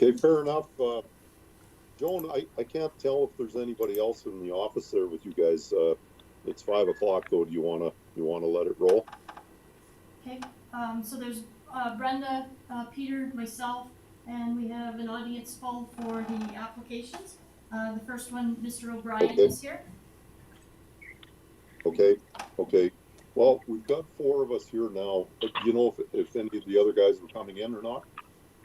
Okay, fair enough. Joan, I can't tell if there's anybody else in the office there with you guys. It's 5 o'clock though. Do you wanna let it roll? Okay, so there's Brenda, Peter, myself, and we have an audience full for the applications. The first one, Mr. O'Brien is here. Okay. Well, we've got 4 of us here now. Do you know if any of the other guys are coming in or not?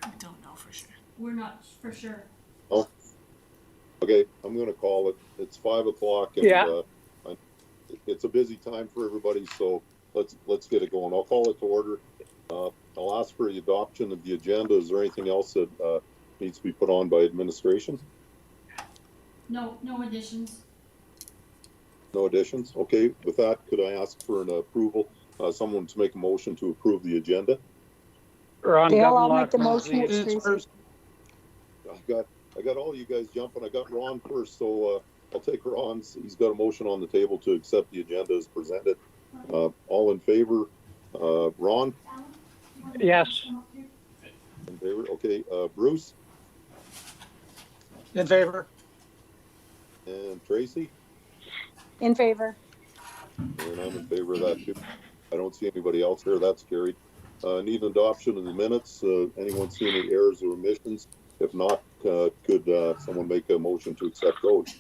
I don't know for sure. We're not for sure. Oh, okay. I'm going to call it. It's 5 o'clock, and it's a busy time for everybody. So let's get it going. I'll call it to order. I'll ask for the adoption of the agenda. Is there anything else that needs to be put on by administration? No additions. No additions. Okay. With that, could I ask for an approval? Someone to make a motion to approve the agenda. Ron, Dale, I'll make the motion. It's Tracy. I got all you guys jumping. I got Ron first, so I'll take Ron's. He's got a motion on the table to accept the agenda as presented. All in favor? Ron? Yes. In favor. Okay. Bruce? In favor. And Tracy? In favor. And I'm in favor of that too. I don't see anybody else here. That's carried. Need an adoption of the minutes. Anyone see any errors or omissions? If not, could someone make a motion to accept those?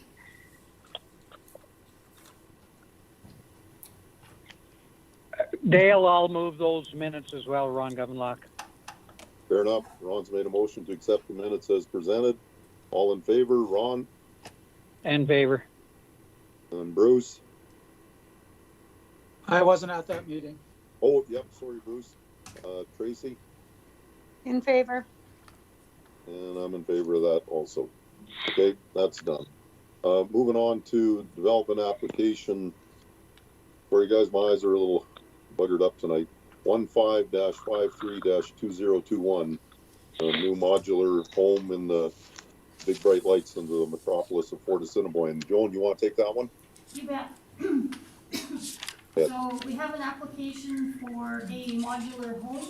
Dale, I'll move those minutes as well, Ron Govenlock. Fair enough. Ron's made a motion to accept the minutes as presented. All in favor? Ron? In favor. And Bruce? I wasn't at that meeting. Oh, yep. Sorry, Bruce. Tracy? In favor. And I'm in favor of that also. Okay, that's done. Moving on to development application. Sorry guys, my eyes are a little buggered up tonight. 15-53-2021. New modular home in the big bright lights in the metropolis of Fort Assiniboine. Joan, you want to take that one? You bet. So we have an application for a modular home.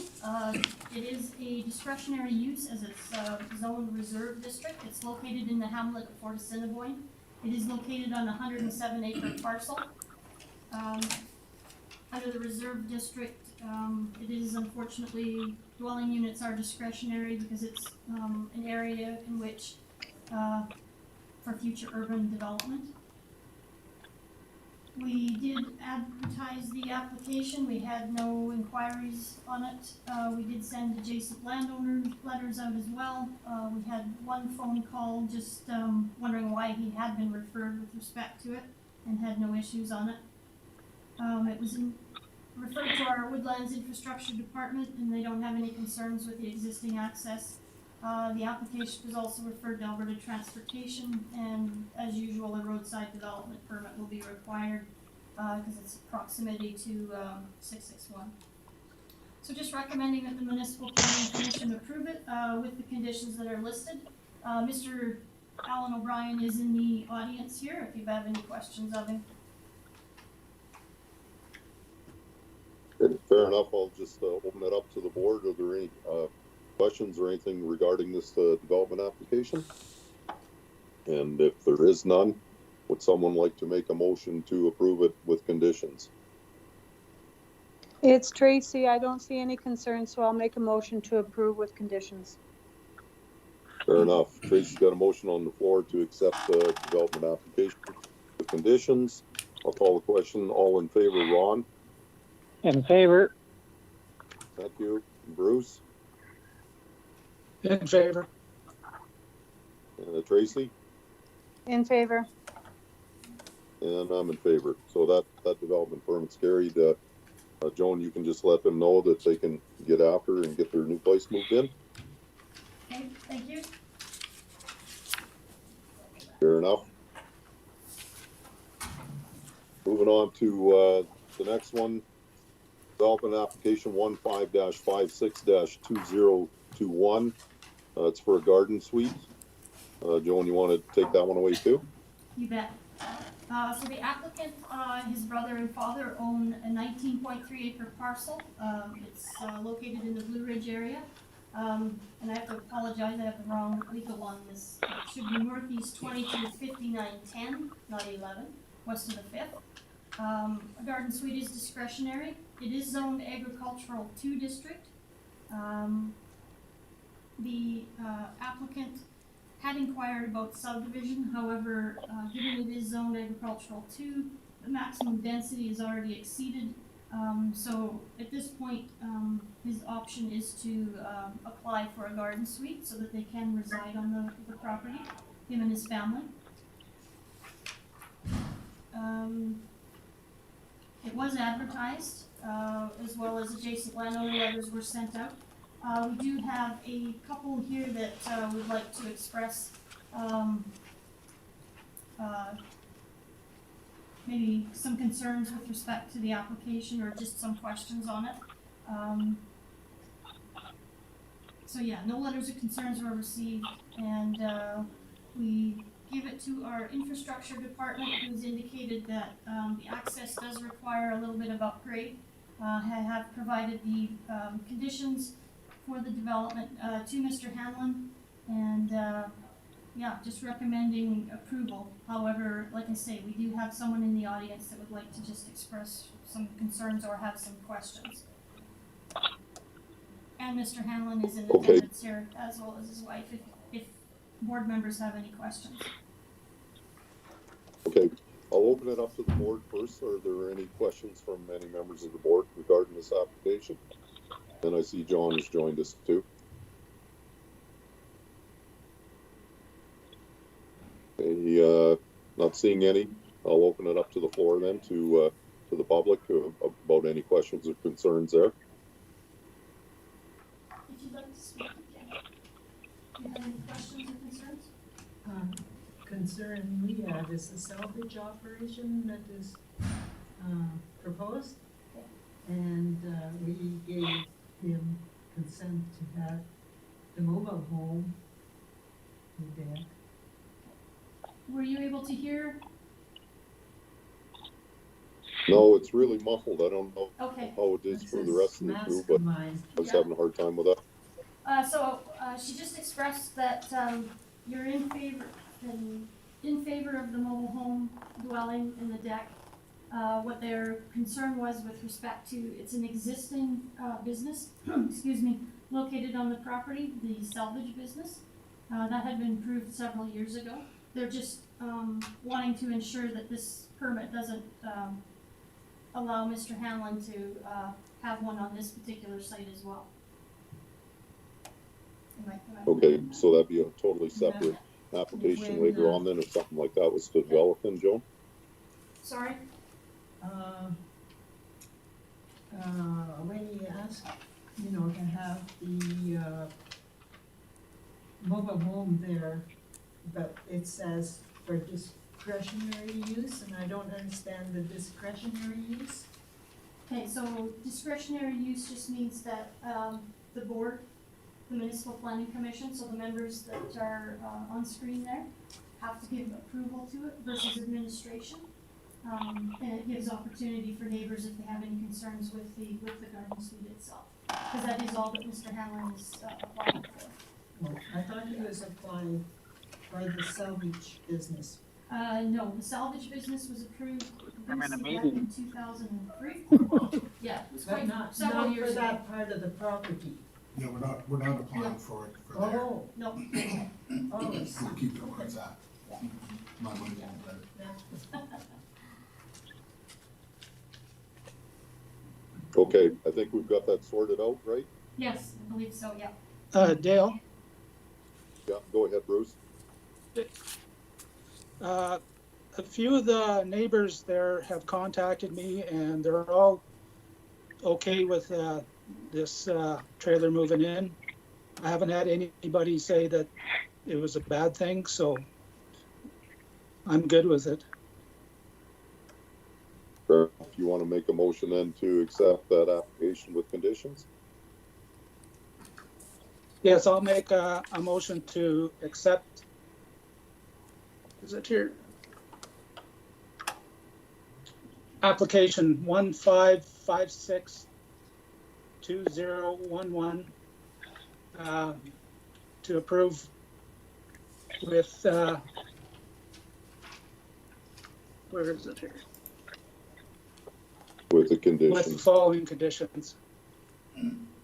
It is a discretionary use as it's zoned reserve district. It's located in the hamlet of Fort Assiniboine. It is located on a 107-acre parcel. Under the reserve district, it is unfortunately, dwelling units are discretionary because it's an area in which for future urban development. We did advertise the application. We had no inquiries on it. We did send adjacent landowner letters out as well. We had one phone call just wondering why he had been referred with respect to it and had no issues on it. It was referred to our Woodlands Infrastructure Department and they don't have any concerns with the existing access. The application was also referred to Alberta Transportation, and as usual, a roadside development permit will be required because it's proximity to 661. So just recommending that the Municipal Planning Commission approve it with the conditions that are listed. Mr. Alan O'Brien is in the audience here if you have any questions of him. Fair enough. I'll just open it up to the board. Are there any questions or anything regarding this development application? And if there is none, would someone like to make a motion to approve it with conditions? It's Tracy. I don't see any concerns, so I'll make a motion to approve with conditions. Fair enough. Tracy's got a motion on the floor to accept the development application with conditions. I'll call the question. All in favor, Ron? In favor. Thank you. Bruce? In favor. Tracy? In favor. And I'm in favor. So that development permit's carried. Joan, you can just let them know that they can get after and get their new place moved in. Okay, thank you. Fair enough. Moving on to the next one. Development application 15-56-2021. It's for a garden suite. Joan, you want to take that one away too? You bet. So the applicant, his brother and father own a 19.3 acre parcel. It's located in the Blue Ridge area. And I have to apologize, I have the wrong legal one. This should be northeast 225910, not 11, west of the 5th. A garden suite is discretionary. It is zoned agricultural 2 district. The applicant had inquired about subdivision, however, given it is zoned agricultural 2, the maximum density is already exceeded. So at this point, his option is to apply for a garden suite so that they can reside on the property, him and his family. It was advertised, as well as adjacent landowner letters were sent out. We do have a couple here that would like to express maybe some concerns with respect to the application or just some questions on it. So yeah, no letters of concerns were received, and we give it to our infrastructure department, who's indicated that the access does require a little bit of upgrade. Have provided the conditions for the development to Mr. Hanlon, and yeah, just recommending approval. However, like I say, we do have someone in the audience that would like to just express some concerns or have some questions. And Mr. Hanlon is in attendance here, as well as his wife, if board members have any questions. Okay, I'll open it up to the board first. Are there any questions from any members of the board regarding this application? And I see John has joined us too. Not seeing any. I'll open it up to the floor then to the public about any questions or concerns there. If you'd like to speak, you can. Do you have any questions or concerns? Concern we have is the salvage operation that is proposed. And we gave him consent to have the mobile home there. Were you able to hear? No, it's really muffled. I don't know Okay. how it is for the rest of the crew, but I was Yeah. having a hard time with that. So she just expressed that you're in favor of the mobile home dwelling in the deck. What their concern was with respect to, it's an existing business, excuse me, located on the property, the salvage business. That had been approved several years ago. They're just wanting to ensure that this permit doesn't allow Mr. Hanlon to have one on this particular site as well. Am I Okay, so that'd be a totally separate application When, later on then, if something like that was to develop then, Joan? Sorry? When he asked, to have the mobile home there, but it says for discretionary use, and I don't understand the discretionary use. Okay, so discretionary use just means that the board, the Municipal Planning Commission, so the members that are on screen there, have to give approval to it versus administration. And it gives opportunity for neighbors if they have any concerns with the garden suite itself. Because that is all that Mr. Hanlon is applying for. Well, I thought he was applying for the salvage business. No, the salvage business was approved I'm in a back meeting. in 2003. Yeah, it was But quite not several for years ago. that part of the property. Yeah, we're not applying for it for there. Oh, No, oh, I We'll see. keep it where it's at. My money won't let it. Okay, I think we've got that sorted out, right? yes, I believe so, yeah. Dale, Yeah, go ahead, Bruce. a few of the neighbors there have contacted me and they're all okay with this trailer moving in. I haven't had anybody say that it was a bad thing, so I'm good with it. If you want to make a motion then to accept that application with conditions? Yes, I'll make a motion to accept. Is it here? Application 15562011. to approve with, where is it here? With the With the conditions. following conditions.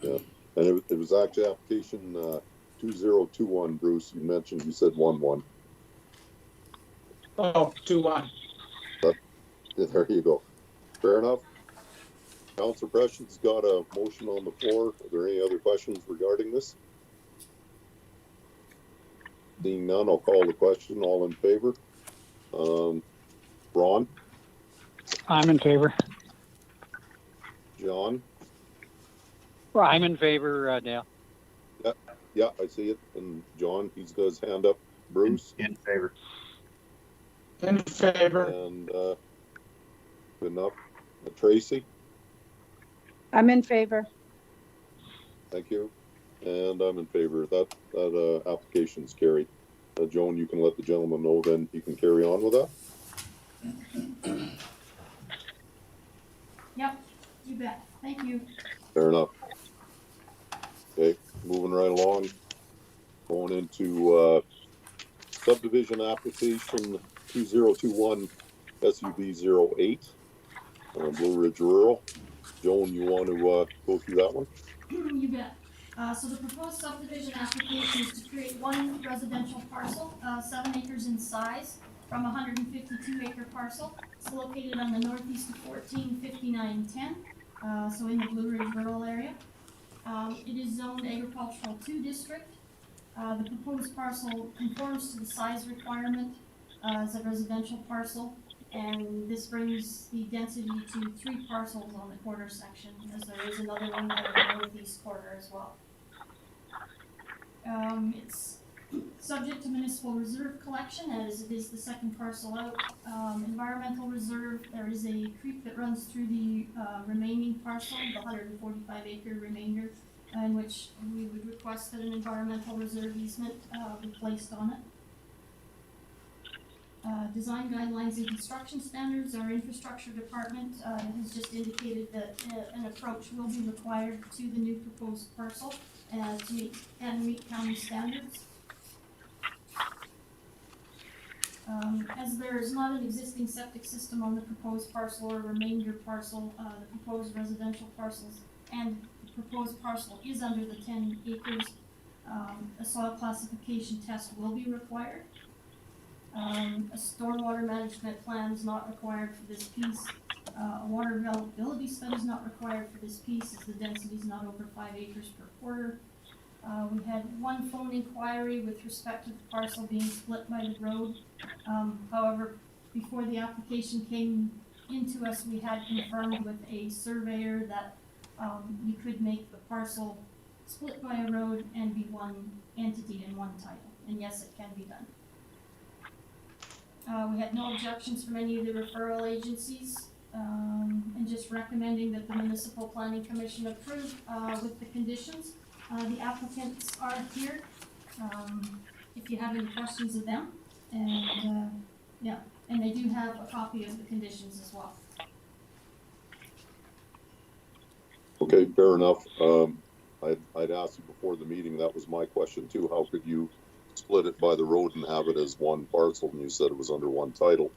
Yeah, and it was actually application 2021, Bruce, you mentioned, you said 1-1. Oh, 2-1. There you go. Fair enough. Councilor Preston's got a motion on the floor. Are there any other questions regarding this? Seeing none, I'll call the question. All in favor? Ron? I'm in favor. John? Well, I'm in favor, Dale. Yeah, I see it. And John, he's got his hand up. Bruce? In favor. In favor. And good enough. Tracy? I'm in favor. Thank you. And I'm in favor. That application's carried. Joan, you can let the gentleman know, then he can carry on with that. Yep, you bet. Thank you. Fair enough. Okay, moving right along. Going into subdivision application 2021 SUB 08, Blue Ridge Rural. Joan, you want to go through that one? You bet. So the proposed subdivision application is to create one residential parcel, 7 acres in size, from a 152 acre parcel. It's located on the northeast of 145910, so in the Blue Ridge rural area. It is zoned agricultural 2 district. The proposed parcel conforms to the size requirement as a residential parcel, and this brings the density to 3 parcels on the quarter section, as there is another one on the northeast quarter as well. It's subject to municipal reserve collection, as it is the second parcel out. Environmental reserve, there is a creek that runs through the remaining parcel, the 145 acre remainder, in which we would request that an environmental reserve easement be placed on it. Design guidelines and construction standards, our infrastructure department has just indicated that an approach will be required to the new proposed parcel to meet county standards. As there is not an existing septic system on the proposed parcel or remainder parcel, the proposed residential parcels and the proposed parcel is under the 10 acres, a soil classification test will be required. A stormwater management plan is not required for this piece. A water availability study is not required for this piece, as the density is not over 5 acres per quarter. We had one phone inquiry with respect to the parcel being split by the road. However, before the application came into us, we had confirmed with a surveyor that you could make the parcel split by a road and be one entity and one title. And yes, it can be done. We had no objections from any of the referral agencies, and just recommending that the Municipal Planning Commission approve with the conditions. The applicants are here, if you have any questions of them, and yeah, and they do have a copy of the conditions as well. Okay, fair enough. I'd asked you before the meeting, that was my question too. How could you split it by the road and have it as one parcel? And you said it was under one title.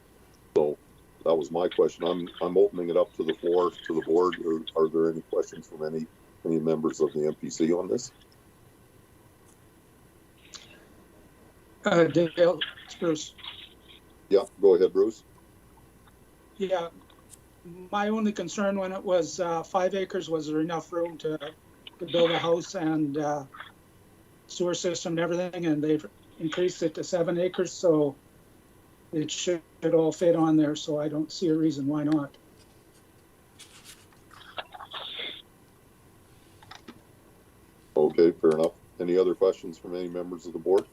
So that was my question. I'm opening it up to the floor, to the board. Are there any questions from any members of the MPC on this? Dale, it's Bruce. Yeah, go ahead, Bruce. Yeah, my only concern when it was 5 acres, was there enough room to build a house and sewer system and everything, and they've increased it to 7 acres, so it should all fit on there, so I don't see a reason why not. Okay, fair enough. Any other questions from any members of the board?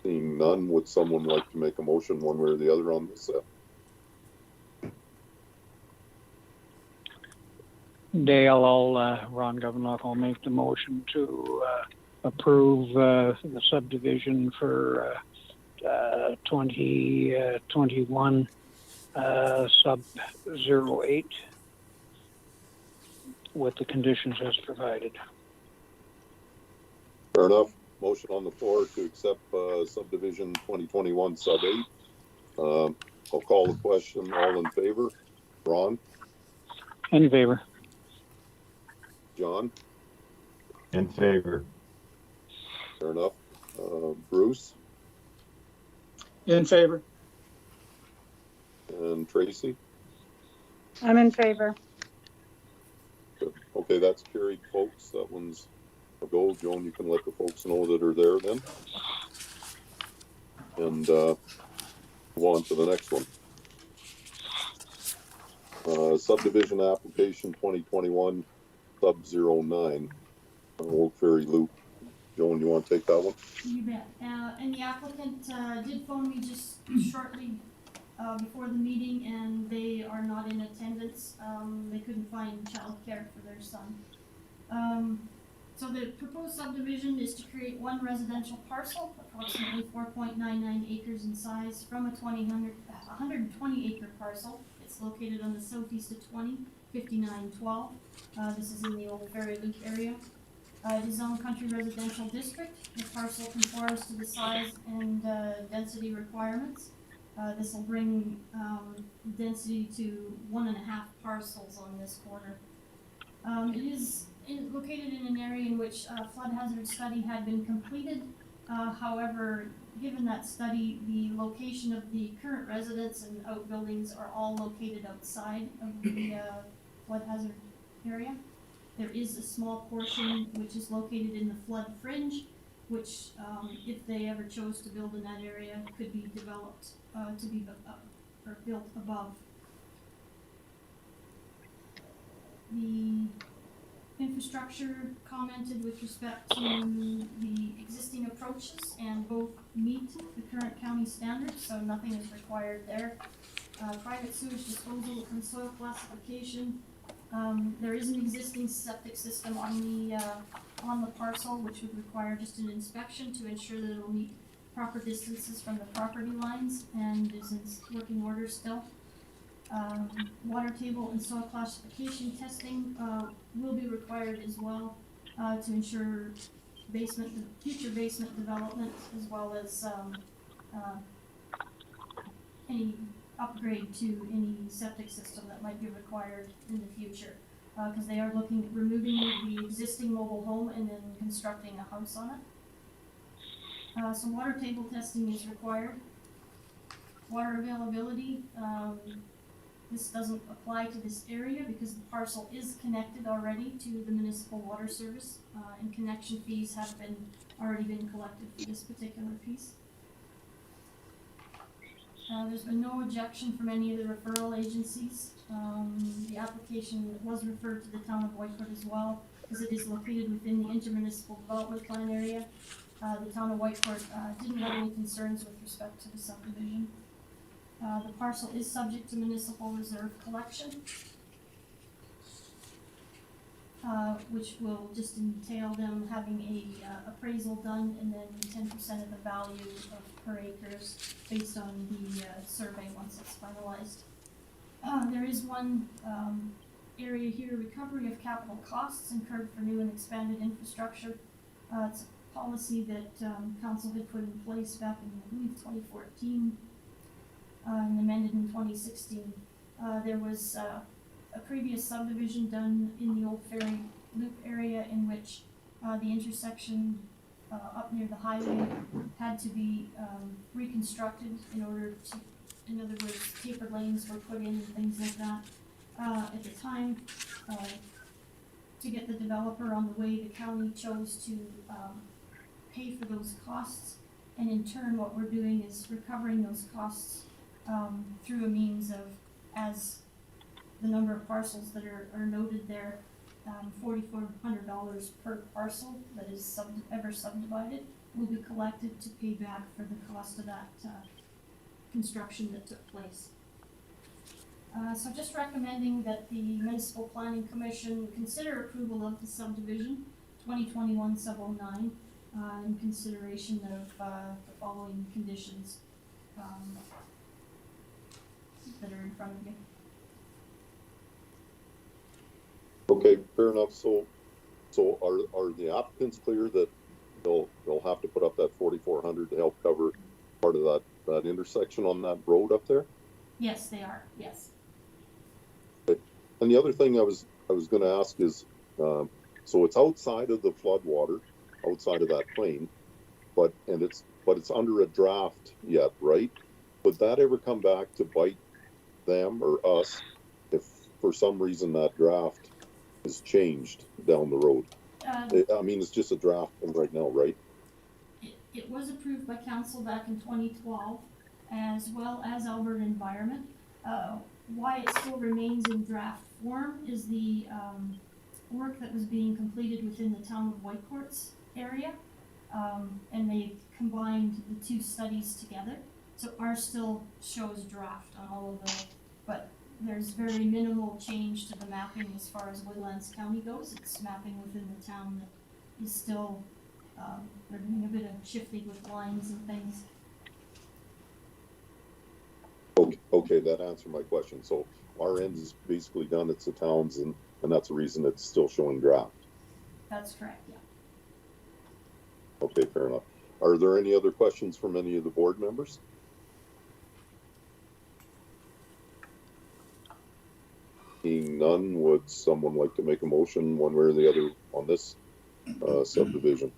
Seeing none, would someone like to make a motion one way or the other on this? Dale, Ron Governlock, I'll make the motion to approve the subdivision for 2021 sub 08. with the conditions as provided. Fair enough. Motion on the floor to accept subdivision 2021 sub 8. I'll call the question. All in favor? Ron? In favor. John? In favor. Fair enough. Bruce? In favor. And Tracy? I'm in favor. Good. Okay, that's carried, folks. That one's a go. Joan, you can let the folks know that are there then. And move on to the next one. Subdivision application 2021 sub 09, Old Ferry Loop. Joan, you want to take that one? You bet. And the applicant did phone me just shortly before the meeting, and they are not in attendance. They couldn't find childcare for their son. So the proposed subdivision is to create one residential parcel, approximately 4.99 acres in size, from a 120 acre parcel. It's located on the southeast of 5912. This is in the Old Ferry Loop area. It is zone country residential district. The parcel conforms to the size and density requirements. This will bring density to 1.5 parcels on this corner. It is located in an area in which a flood hazard study had been completed. However, given that study, the location of the current residents and outbuildings are all located outside of the flood hazard area. There is a small portion which is located in the flood fringe, which, if they ever chose to build in that area, could be developed to be or built above. The infrastructure commented with respect to the existing approaches, and both meet the current county standards, so nothing is required there. Private sewage disposal and soil classification. There is an existing septic system on the parcel, which would require just an inspection to ensure that it will meet proper distances from the property lines and is in working order still. Water table and soil classification testing will be required as well to ensure future basement development, as well as any upgrade to any septic system that might be required in the future, because they are looking at removing the existing mobile home and then constructing a house on it. So water table testing is required. Water availability, this doesn't apply to this area because the parcel is connected already to the municipal water service, and connection fees have already been collected for this particular piece. There's been no objection from any of the referral agencies. The application was referred to the town of Whitecourt as well, because it is located within the intermunicipal development plan area. The town of Whitecourt didn't have any concerns with respect to the subdivision. The parcel is subject to municipal reserve collection, which will just entail them having a appraisal done and then 10% of the value of per acres based on the survey once it's finalized. There is one area here, recovery of capital costs incurred for new and expanded infrastructure. It's a policy that council had put in place back in, I believe, 2014 and amended in 2016. There was a previous subdivision done in the Old Ferry Loop area in which the intersection up near the highway had to be reconstructed in order to, in other words, tapered lanes were put in and things like that. At the time, to get the developer on the way, the county chose to pay for those costs, and in turn what we're doing is recovering those costs through a means of, as the number of parcels that are noted there, $4,400 per parcel that is ever subdivided will be collected to pay back for the cost of that construction that took place. So just recommending that the Municipal Planning Commission consider approval of the subdivision 2021 sub 09 in consideration of the following conditions that are in front of you. Okay, fair enough. So are the applicants clear that they'll have to put up that 4,400 to help cover part of that intersection on that road up there? Yes, they are, yes. Okay. And the other thing I was going to ask is, so it's outside of the floodwater, outside of that plain, but it's under a draft yet, right? Would that ever come back to bite them or us if for some reason that draft is changed down the road? I mean, it's just a draft right now, right? It was approved by council back in 2012, as well as Alberta Environment. Why it still remains in draft form is the work that was being completed within the town of Whitecourt's area, and they combined the two studies together. So ours still shows draft on all of the, but there's very minimal change to the mapping as far as Woodlands County goes. It's mapping within the town that is still, they're doing a bit of shifting with lines and things. Okay, that answered my question. So our end is basically done. It's the towns, and that's the reason it's still showing draft. That's correct, yeah. Okay, fair enough. Are there any other questions from any of the board members? Seeing none, would someone like to make a motion one way or the other on this subdivision?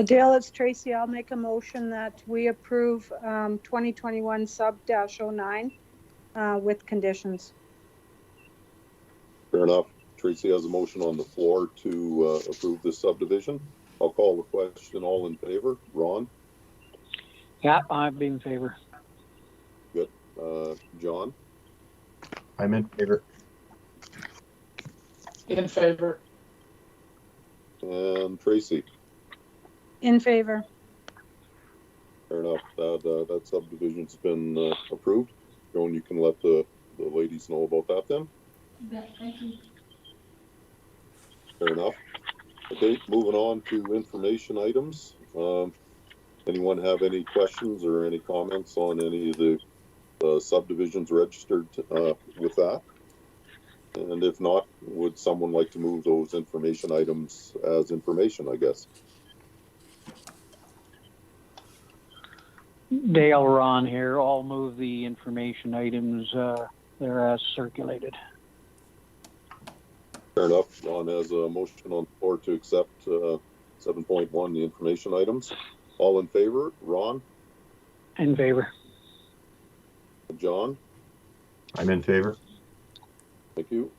Dale, it's Tracy. I'll make a motion that we approve 2021 sub-09 with conditions. Fair enough. Tracy has a motion on the floor to approve this subdivision. I'll call the question. All in favor? Ron? Yeah, I'd be in favor. Good. John? I'm in favor. In favor. And Tracy? In favor. Fair enough. That subdivision's been approved. Joan, you can let the ladies know about that then. You bet, thank you. Fair enough. Okay, moving on to information items. Anyone have any questions or any comments on any of the subdivisions registered with that? And if not, would someone like to move those information items as information, I guess? Dale, Ron here. I'll move the information items there as circulated. Fair enough. John has a motion on the floor to accept 7.1, the information items. All in favor? Ron? In favor. John? I'm in favor. Thank you.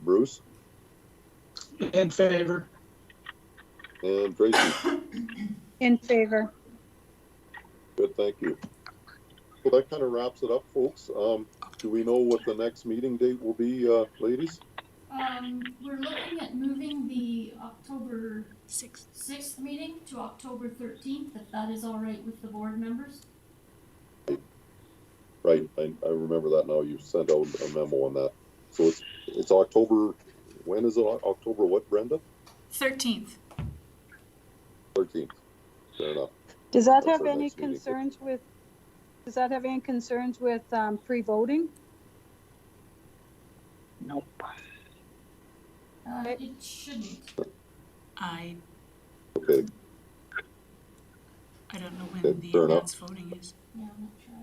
Bruce? In favor. And Tracy? In favor. Good, thank you. Well, that kind of wraps it up, folks. Do we know what the next meeting date will be, ladies? We're looking at moving the October 6th. 6th meeting to October 13th, if that is all right with the board members. Right, I remember that now. You sent out a memo on that. So it's October, when is it? October what, Brenda? 13th. 13th. Fair enough. Does that That's have our any next meeting. concerns with, pre-voting? Nope. It shouldn't. I Okay, don't know Okay, when the fair enough. advance voting is. Yeah, I'm not sure.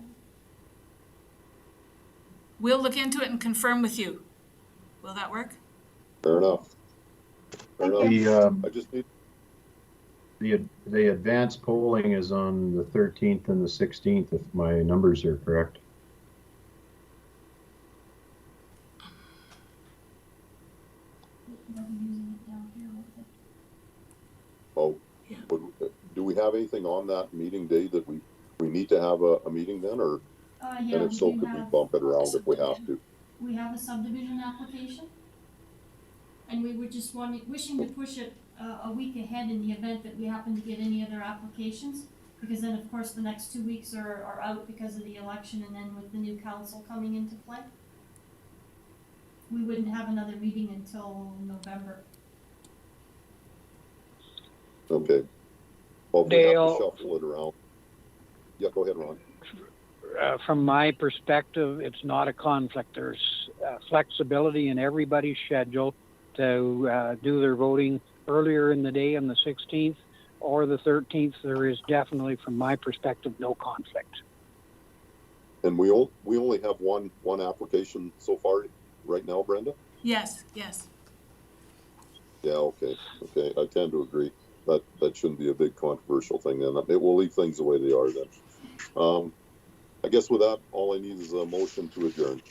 We'll look into it and confirm with you. Will that work? fair enough. Fair Thank enough. The I just need, the advance polling is on the 13th and the 16th, if my numbers are correct. They'll be using it down here with it. oh, Yeah. do we have anything on that meeting day that we need to have a meeting then, or, Yeah, and if we so, do could we have, bump it around if we have to? we have a subdivision application. And we were just wishing to push it a week ahead in the event that we happen to get any other applications. Because then, of course, the next 2 weeks are out because of the election, and then with the new council coming into play, we wouldn't have another meeting until November. Okay. Well, if we have to Dale. shuffle it around. Yeah, go ahead, Ron. from my perspective, it's not a conflict. There's flexibility in everybody's schedule to do their voting earlier in the day on the 16th or the 13th. There is definitely, from my perspective, no conflict. And we only have one application so far right now, Brenda? Yes, yes. Yeah, okay, I tend to agree. That shouldn't be a big controversial thing then. It will leave things the way they are then. I guess with that, all I need is a motion to adjourn.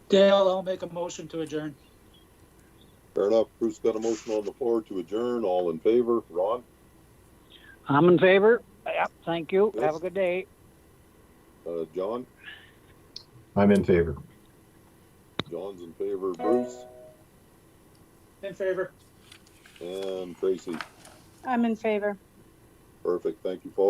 Dale, I'll make a motion to adjourn. Fair enough. Bruce got a motion on the floor to adjourn. All in favor? Ron? I'm in favor. Yep, thank you. Yes. Have a good day. John? I'm in favor. John's in favor. Bruce? In favor. And Tracy? I'm in favor. Perfect. Thank you, folks.